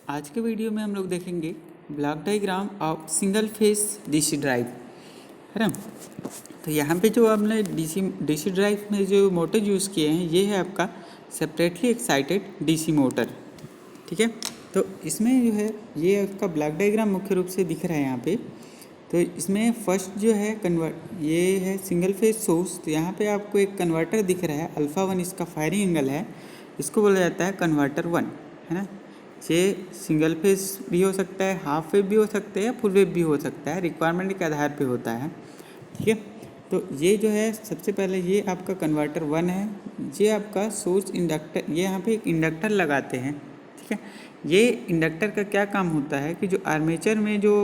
आज के वीडियो में हम लोग देखेंगे block diagram of single phase DC drive, है ना। तो यहाँ पे जो हमने डीसी ड्राइव में जो मोटर यूज़ किए हैं ये है आपका सेपरेटली एक्साइटेड डीसी मोटर, ठीक है। तो इसमें जो है ये आपका ब्लॉक डायग्राम मुख्य रूप से दिख रहा है यहाँ पे। तो इसमें फर्स्ट जो है ये है सिंगल फेज सोर्स। तो यहाँ पे आपको एक कन्वर्टर दिख रहा है अल्फ़ा 1, इसका फायरिंग एंगल है, इसको बोला जाता है कन्वर्टर 1, है ना। ये सिंगल फेज भी हो सकता है, हाफ वेव भी हो सकता है या फुल वेव भी हो सकता है, रिक्वायरमेंट के आधार पे होता है, ठीक है। तो ये जो है सबसे पहले ये आपका कन्वर्टर 1 है, ये आपका सोर्स इंडक्टर, ये यहाँ पे एक इंडक्टर लगाते हैं, ठीक है। ये इंडक्टर का क्या काम होता है कि जो आर्मेचर में जो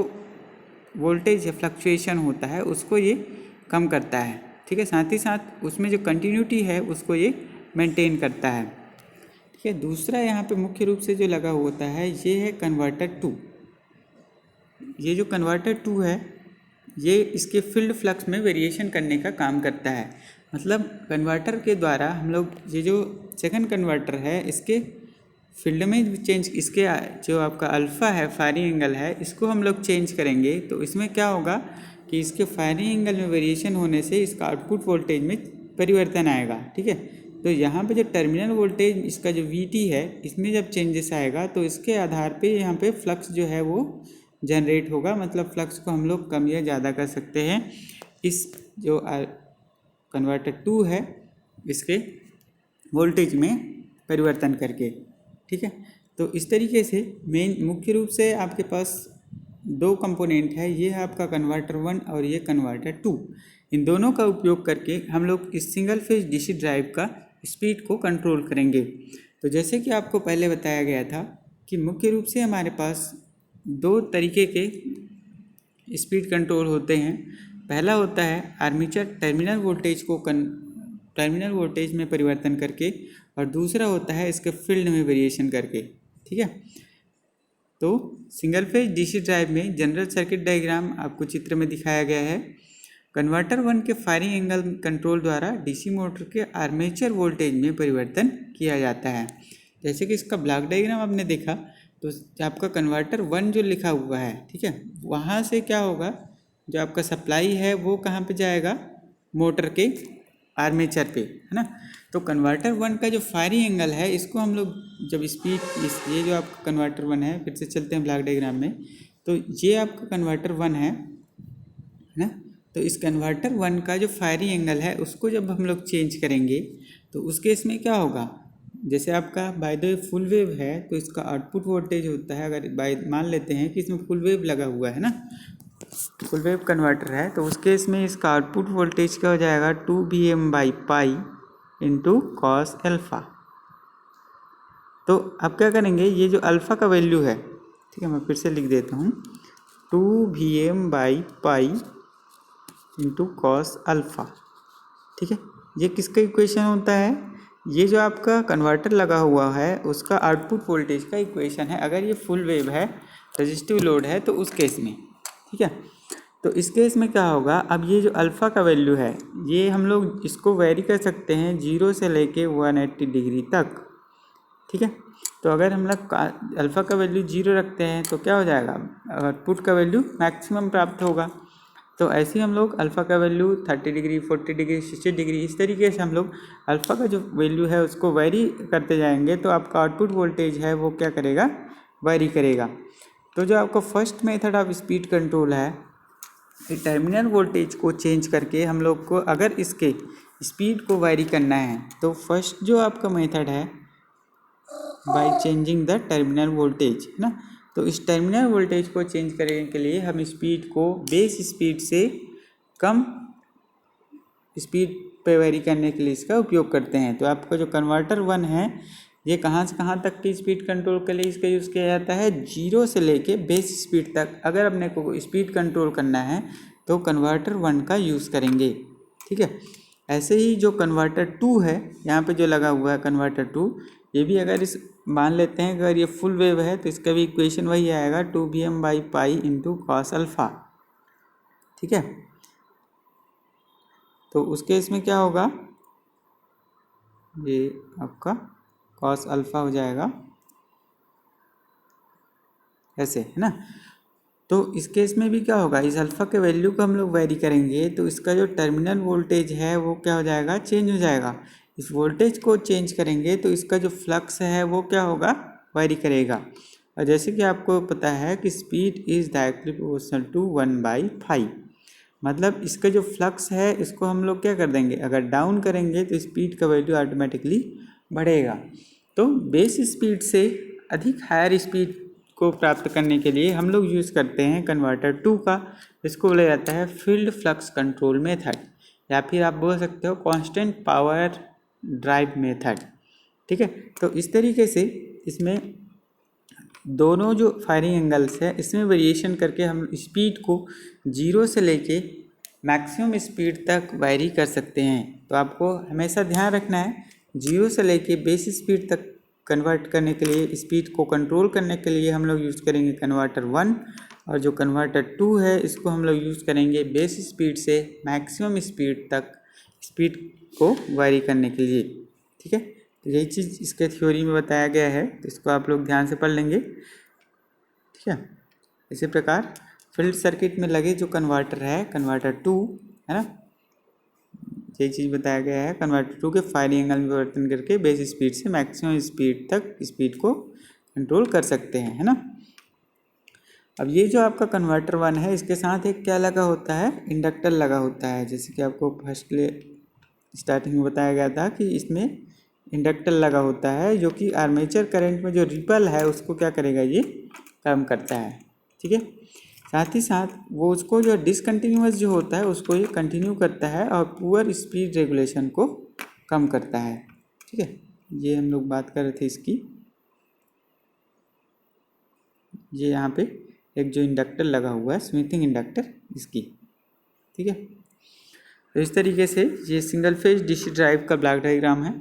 वोल्टेज या फ्लक्चुएशन होता है उसको ये कम करता है, ठीक है। साथ ही साथ उसमें जो कंटिन्यूटी है उसको ये मेंटेन करता है, ठीक है। दूसरा यहाँ पे मुख्य रूप से जो लगा होता है ये है कन्वर्टर 2। ये जो कन्वर्टर 2 है ये इसके फील्ड फ्लक्स में वेरिएशन करने का काम करता है। मतलब कन्वर्टर के द्वारा हम लोग ये जो सेकंड कन्वर्टर है इसके फील्ड में चेंज, इसके जो आपका अल्फ़ा है फायरिंग एंगल है इसको हम लोग चेंज करेंगे। तो इसमें क्या होगा कि इसके फायरिंग एंगल में वेरिएशन होने से इसका आउटपुट वोल्टेज में परिवर्तन आएगा, ठीक है। तो यहाँ पे जो टर्मिनल वोल्टेज इसका जो VT है इसमें जब चेंजेस आएगा तो इसके आधार पे यहाँ पे फ्लक्स जो है वो जनरेट होगा। मतलब फ्लक्स को हम लोग कम या ज़्यादा कर सकते हैं इस जो कन्वर्टर 2 है इसके वोल्टेज में परिवर्तन करके, ठीक है। तो इस तरीके से मेन मुख्य रूप से आपके पास दो कंपोनेंट है, ये है आपका कन्वर्टर 1 और ये कन्वर्टर 2। इन दोनों का उपयोग करके हम लोग इस सिंगल फेज डीसी ड्राइव का स्पीड को कंट्रोल करेंगे। तो जैसे कि आपको पहले बताया गया था कि मुख्य रूप से हमारे पास दो तरीके के स्पीड कंट्रोल होते हैं। पहला होता है आर्मेचर टर्मिनल वोल्टेज को टर्मिनल वोल्टेज में परिवर्तन करके, और दूसरा होता है इसके फील्ड में वेरिएशन करके, ठीक है। तो सिंगल फेज डीसी ड्राइव में जनरल सर्किट डायग्राम आपको चित्र में दिखाया गया है। कन्वर्टर 1 के फायरिंग एंगल कंट्रोल द्वारा डीसी मोटर के आर्मेचर वोल्टेज में परिवर्तन किया जाता है। जैसे कि इसका ब्लॉक डायग्राम आपने देखा तो आपका कन्वर्टर 1 जो लिखा हुआ है, ठीक है, वहाँ से क्या होगा, जो आपका सप्लाई है वो कहाँ पे जाएगा, मोटर के आर्मेचर पे, है ना। तो कन्वर्टर 1 का जो फायरिंग एंगल है इसको हम लोग जब स्पीड ये जो आपका कन्वर्टर 1 है, फिर से चलते हैं ब्लॉक डायग्राम में। तो ये आपका कन्वर्टर 1 है ना। तो इस कन्वर्टर 1 का जो फायरिंग एंगल है उसको जब हम लोग चेंज करेंगे तो उस केस में क्या होगा, जैसे आपका by the way full wave है तो इसका आउटपुट वोल्टेज होता है, अगर बाय मान लेते हैं कि इसमें फुल वेव लगा हुआ है ना, फुल वेव कन्वर्टर है, तो उस केस में इसका आउटपुट वोल्टेज क्या हो जाएगा 2Vm/पाई इंटू कॉस एल्फ़ा। तो अब क्या करेंगे, ये जो अल्फ़ा का वैल्यू है, ठीक है, मैं फिर से लिख देता हूँ 2Vm/पाई इंटू कॉस अल्फ़ा, ठीक है। ये किसका इक्वेशन होता है, ये जो आपका कन्वर्टर लगा हुआ है उसका आउटपुट वोल्टेज का इक्वेशन है, अगर ये फुल वेव है रेजिस्टिव लोड है तो उस केस में, ठीक है। तो इस केस में क्या होगा, अब ये जो अल्फ़ा का वैल्यू है ये हम लोग इसको वेरी कर सकते हैं 0 से लेके 180 डिग्री तक, ठीक है। तो अगर हम लोग अल्फ़ा का वैल्यू 0 रखते हैं तो क्या हो जाएगा, आउटपुट का वैल्यू मैक्सिमम प्राप्त होगा। तो ऐसे ही हम लोग अल्फ़ा का वैल्यू 30 डिग्री 40 डिग्री 60 डिग्री इस तरीके से हम लोग अल्फ़ा का जो वैल्यू है उसको वेरी करते जाएंगे तो आपका आउटपुट वोल्टेज है वो क्या करेगा, वेरी करेगा। तो जो आपका first method of speed control है, टर्मिनल वोल्टेज को चेंज करके हम लोग को अगर इसके स्पीड को वेरी करना है तो फर्स्ट जो आपका मेथड है by changing the terminal voltage, है ना। तो इस टर्मिनल वोल्टेज को चेंज करने के लिए हम स्पीड को बेस स्पीड से कम स्पीड पे वेरी करने के लिए इसका उपयोग करते हैं। तो आपका जो कन्वर्टर 1 है ये कहाँ से कहाँ तक की स्पीड कंट्रोल के लिए इसका यूज़ किया जाता है, 0 से लेके बेस स्पीड तक अगर अपने को स्पीड कंट्रोल करना है तो कन्वर्टर 1 का यूज़ करेंगे, ठीक है। ऐसे ही जो कन्वर्टर 2 है यहाँ पे जो लगा हुआ है कन्वर्टर 2, ये भी अगर इस मान लेते हैं अगर ये फुल वेव है तो इसका भी इक्वेशन वही आएगा 2Vm/पाई इंटू कॉस अल्फ़ा, ठीक है। तो उस केस में क्या होगा, ये आपका कॉस अल्फ़ा हो जाएगा ऐसे, है ना। तो इस केस में भी क्या होगा, इस अल्फ़ा के वैल्यू को हम लोग वेरी करेंगे तो इसका जो टर्मिनल वोल्टेज है वो क्या हो जाएगा, चेंज हो जाएगा। इस वोल्टेज को चेंज करेंगे तो इसका जो फ्लक्स है वो क्या होगा, वेरी करेगा। और जैसे कि आपको पता है कि speed is directly proportional to 1/5, मतलब इसका जो फ्लक्स है इसको हम लोग क्या कर देंगे, अगर डाउन करेंगे तो स्पीड का वैल्यू ऑटोमेटिकली बढ़ेगा। तो बेस स्पीड से अधिक हायर स्पीड को प्राप्त करने के लिए हम लोग यूज़ करते हैं कन्वर्टर 2 का, इसको बोला जाता है फील्ड फ्लक्स कंट्रोल मेथड, या फिर आप बोल सकते हो कांस्टेंट पावर ड्राइव मेथड। ठीक है, तो इस तरीके से इसमें दोनों जो फायरिंग एंगल्स है इसमें वेरिएशन करके हम स्पीड को 0 से लेके मैक्सिमम स्पीड तक वेरी कर सकते हैं। तो आपको हमेशा ध्यान रखना है 0 से लेके बेस स्पीड तक कन्वर्ट करने के लिए, स्पीड को कंट्रोल करने के लिए हम लोग यूज़ करेंगे कन्वर्टर 1, और जो कन्वर्टर 2 है इसको हम लोग यूज़ करेंगे बेस स्पीड से मैक्सिमम स्पीड तक स्पीड को वेरी करने के लिए। ठीक है, तो यही चीज़ इसके थ्योरी में बताया गया है, तो इसको आप लोग ध्यान से पढ़ लेंगे। ठीक है, इसी प्रकार फील्ड सर्किट में लगे जो कन्वर्टर है, कन्वर्टर 2 है ना, यही चीज़ बताया गया है। कन्वर्टर 2 के फायरिंग एंगल में परिवर्तन करके बेस स्पीड से मैक्सिमम स्पीड तक स्पीड को कंट्रोल कर सकते हैं, है ना। अब ये जो आपका कन्वर्टर 1 है इसके साथ एक क्या लगा होता है, इंडक्टर लगा होता है। जैसे कि आपको फर्स्ट के स्टार्टिंग में बताया गया था कि इसमें इंडक्टर लगा होता है जो कि आर्मेचर करंट में जो रिपल है उसको क्या करेगा, ये कम करता है। ठीक है, साथ ही साथ वो उसको जो डिसकंटिन्यूअस जो होता है उसको ये कंटिन्यू करता है और पुअर स्पीड रेगुलेशन को कम करता है। ठीक है, ये हम लोग बात कर रहे थे इसकी। ये यहाँ पे एक जो इंडक्टर लगा हुआ है, स्मिथिंग इंडक्टर इसकी। ठीक है, तो इस तरीके से ये सिंगल फेज डीसी ड्राइव का ब्लॉक डायग्राम है।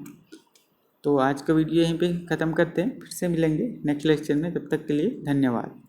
तो आज का वीडियो यहीं पे ख़त्म करते हैं, फिर से मिलेंगे नेक्स्ट लेक्चर में। तब तक के लिए धन्यवाद।